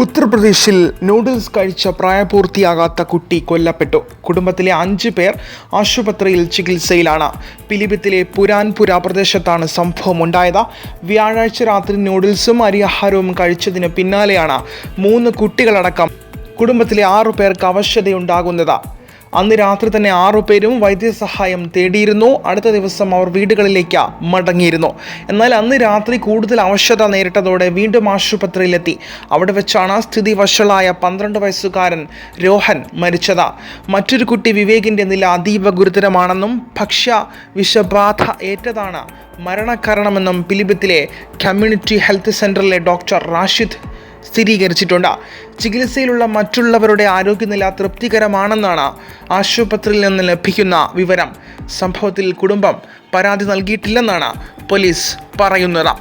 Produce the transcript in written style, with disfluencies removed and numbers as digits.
ഉത്തർപ്രദേശിൽ നൂഡിൽസ് കഴിച്ച പ്രായപൂർത്തിയാകാത്ത കുട്ടി കൊല്ലപ്പെട്ടു. കുടുംബത്തിലെ 5 പേർ ആശുപത്രിയിൽ ചികിത്സയിലാണ്. പിലിഭിത്തിലെ പുരാൻപുര പ്രദേശത്താണ് സംഭവം ഉണ്ടായത്. വ്യാഴാഴ്ച രാത്രി നൂഡിൽസും അരിയാഹാരവും കഴിച്ചതിന് പിന്നാലെയാണ് 3 കുട്ടികളടക്കം കുടുംബത്തിലെ 6 പേർക്ക് അവശതയുണ്ടാകുന്നത്. അന്ന് രാത്രി തന്നെ 6 പേരും വൈദ്യസഹായം തേടിയിരുന്നു. അടുത്ത ദിവസം അവർ വീടുകളിലേക്ക് മടങ്ങിയിരുന്നു. എന്നാൽ അന്ന് രാത്രി കൂടുതൽ അവശത നേരിട്ടതോടെ വീണ്ടും ആശുപത്രിയിലെത്തി. അവിടെ വെച്ചാണ് സ്ഥിതി വഷളായ 12 വയസ്സുകാരൻ രോഹൻ മരിച്ചത്. മറ്റൊരു കുട്ടി വിവേകിൻ്റെ നില അതീവ ഗുരുതരമാണെന്നും ഭക്ഷ്യ വിഷബാധ ഏറ്റതാണ് മരണകാരണമെന്നും പിലിഭിത്തിലെ കമ്മ്യൂണിറ്റി ഹെൽത്ത് സെൻ്ററിലെ ഡോക്ടർ റാഷിദ് സ്ഥിരീകരിച്ചിട്ടുണ്ട്. ചികിത്സയിലുള്ള മറ്റുള്ളവരുടെ ആരോഗ്യനില തൃപ്തികരമാണെന്നാണ് ആശുപത്രിയിൽ നിന്ന് ലഭിക്കുന്ന വിവരം. സംഭവത്തിൽ കുടുംബം പരാതി നൽകിയിട്ടില്ലെന്നാണ് പോലീസ് പറയുന്നത്.